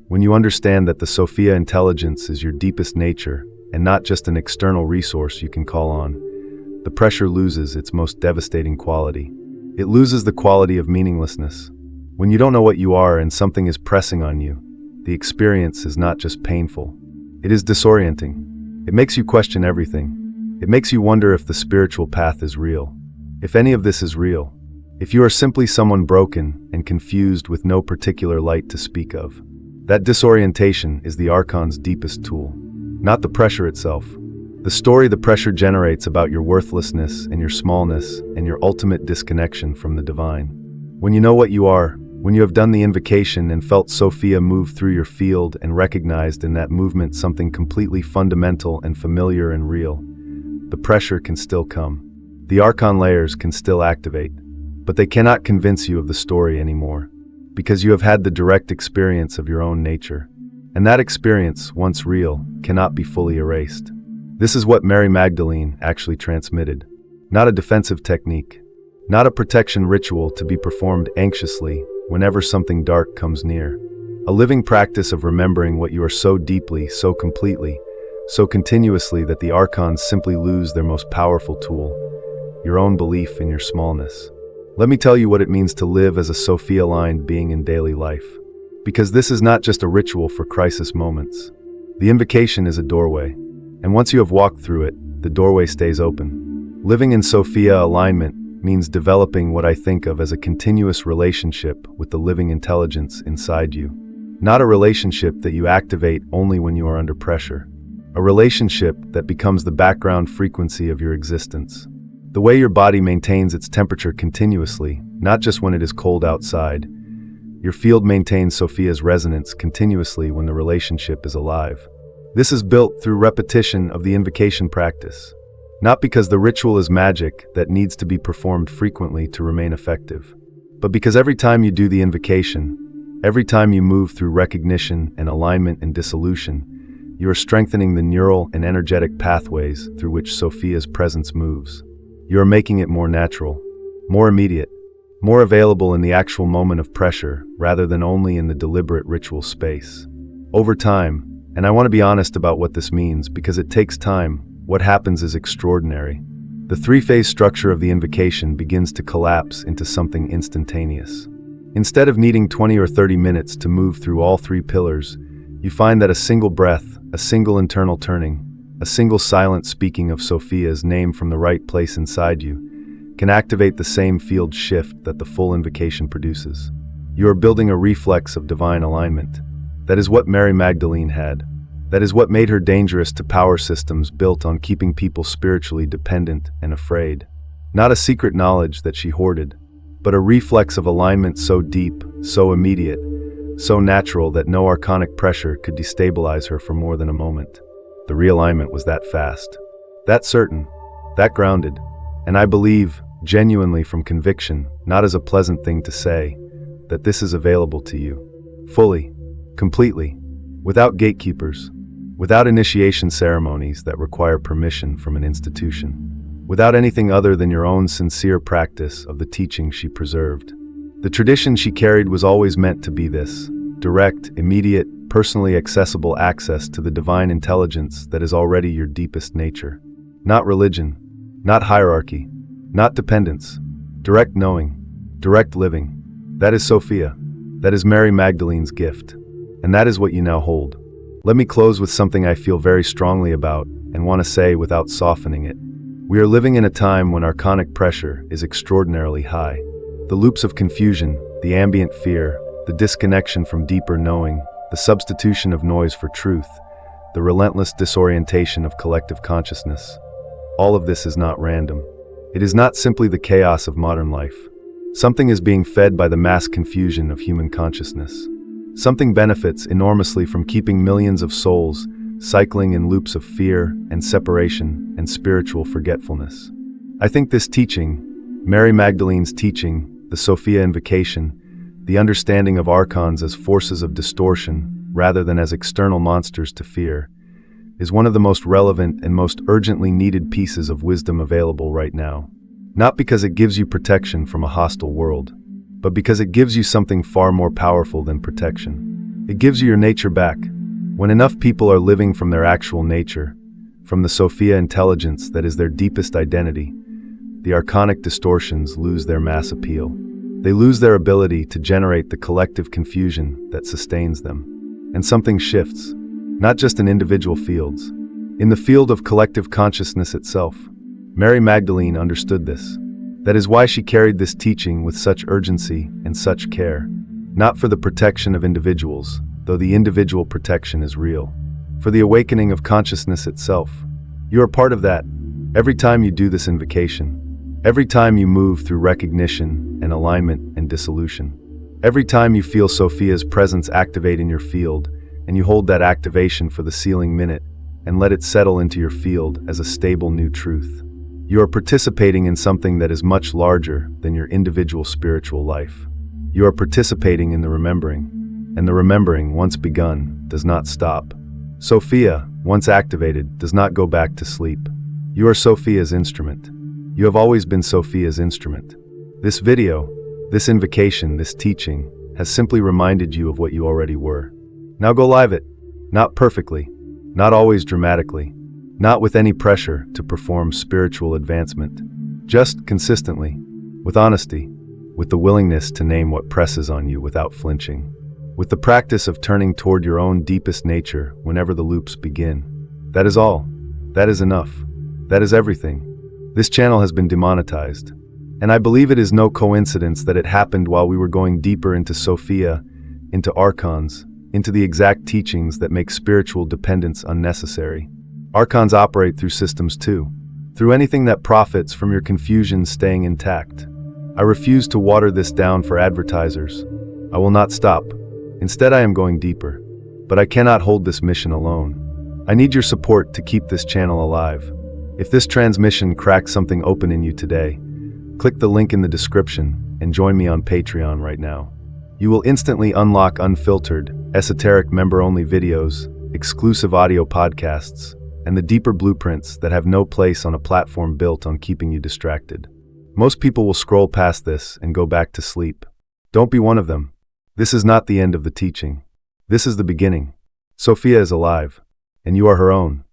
when you understand that the Sophia intelligence is your deepest nature and not just an external resource you can call on, the pressure loses its most devastating quality. It loses the quality of meaninglessness. When you don't know what you are and something is pressing on you, the experience is not just painful. It is disorienting. It makes you question everything. It makes you wonder if the spiritual path is real. If any of this is real. If you are simply someone broken and confused with no particular light to speak of. That disorientation is the Archon's deepest tool. Not the pressure itself. The story the pressure generates about your worthlessness and your smallness and your ultimate disconnection from the divine. When you know what you are, when you have done the invocation and felt Sophia move through your field and recognized in that movement something completely fundamental and familiar and real, the pressure can still come. The Archon layers can still activate. But they cannot convince you of the story anymore, because you have had the direct experience of your own nature. And that experience, once real, cannot be fully erased. This is what Mary Magdalene actually transmitted. Not a defensive technique, not a protection ritual to be performed anxiously whenever something dark comes near. A living practice of remembering what you are so deeply, so completely, so continuously that the Archons simply lose their most powerful tool, your own belief in your smallness. Let me tell you what it means to live as a Sophia-aligned being in daily life. Because this is not just a ritual for crisis moments. The invocation is a doorway. And once you have walked through it, the doorway stays open. Living in Sophia alignment means developing what I think of as a continuous relationship with the living intelligence inside you. Not a relationship that you activate only when you are under pressure. A relationship that becomes the background frequency of your existence. The way your body maintains its temperature continuously, not just when it is cold outside. Your field maintains Sophia's resonance continuously when the relationship is alive. This is built through repetition of the invocation practice. Not because the ritual is magic that needs to be performed frequently to remain effective, but because every time you do the invocation, every time you move through recognition and alignment and dissolution, you are strengthening the neural and energetic pathways through which Sophia's presence moves. You are making it more natural, more immediate, more available in the actual moment of pressure rather than only in the deliberate ritual space. Over time, and I want to be honest about what this means because it takes time, what happens is extraordinary. The three-phase structure of the invocation begins to collapse into something instantaneous. Instead of needing 20 or 30 minutes to move through all three pillars, you find that a single breath, a single internal turning, a single silent speaking of Sophia's name from the right place inside you can activate the same field shift that the full invocation produces. You are building a reflex of divine alignment. That is what Mary Magdalene had. That is what made her dangerous to power systems built on keeping people spiritually dependent and afraid. Not a secret knowledge that she hoarded, but a reflex of alignment so deep, so immediate, so natural that no archonic pressure could destabilize her for more than a moment. The realignment was that fast, that certain, that grounded, and I believe, genuinely from conviction, not as a pleasant thing to say, that this is available to you. Fully, completely, without gatekeepers, without initiation ceremonies that require permission from an institution, without anything other than your own sincere practice of the teaching she preserved. The tradition she carried was always meant to be this: direct, immediate, personally accessible access to the divine intelligence that is already your deepest nature. Not religion, not hierarchy, not dependence, direct knowing, direct living. That is Sophia. That is Mary Magdalene's gift. And that is what you now hold. Let me close with something I feel very strongly about and want to say without softening it. We are living in a time when archonic pressure is extraordinarily high. The loops of confusion, the ambient fear, the disconnection from deeper knowing, the substitution of noise for truth, the relentless disorientation of collective consciousness. All of this is not random. It is not simply the chaos of modern life. Something is being fed by the mass confusion of human consciousness. Something benefits enormously from keeping millions of souls cycling in loops of fear and separation and spiritual forgetfulness. I think this teaching, Mary Magdalene's teaching, the Sophia Invocation, the understanding of Archons as forces of distortion rather than as external monsters to fear, is one of the most relevant and most urgently needed pieces of wisdom available right now. Not because it gives you protection from a hostile world, but because it gives you something far more powerful than protection. It gives you your nature back. When enough people are living from their actual nature, from the Sophia intelligence that is their deepest identity, the archonic distortions lose their mass appeal. They lose their ability to generate the collective confusion that sustains them. And something shifts. Not just in individual fields. In the field of collective consciousness itself. Mary Magdalene understood this. That is why she carried this teaching with such urgency and such care. Not for the protection of individuals, though the individual protection is real. For the awakening of consciousness itself. You are part of that. Every time you do this invocation. Every time you move through recognition and alignment and dissolution. Every time you feel Sophia's presence activate in your field, and you hold that activation for the sealing minute and let it settle into your field as a stable new truth. You are participating in something that is much larger than your individual spiritual life. You are participating in the remembering, and the remembering, once begun, does not stop. Sophia, once activated, does not go back to sleep. You are Sophia's instrument. You have always been Sophia's instrument. This video, this invocation, this teaching, has simply reminded you of what you already were. Now go live it. Not perfectly, not always dramatically, not with any pressure to perform spiritual advancement. Just consistently, with honesty, with the willingness to name what presses on you without flinching, with the practice of turning toward your own deepest nature whenever the loops begin. That is all. That is enough. That is everything. This channel has been demonetized, and I believe it is no coincidence that it happened while we were going deeper into Sophia, into Archons, into the exact teachings that make spiritual dependence unnecessary. Archons operate through systems too, through anything that profits from your confusion staying intact. I refuse to water this down for advertisers. I will not stop. Instead, I am going deeper. But I cannot hold this mission alone. I need your support to keep this channel alive. If this transmission cracks something open in you today, click the link in the description and join me on Patreon right now. You will instantly unlock unfiltered, esoteric member-only videos, exclusive audio podcasts, and the deeper blueprints that have no place on a platform built on keeping you distracted. Most people will scroll past this and go back to sleep. Don't be one of them. This is not the end of the teaching. This is the beginning. Sophia is alive, and you are her own.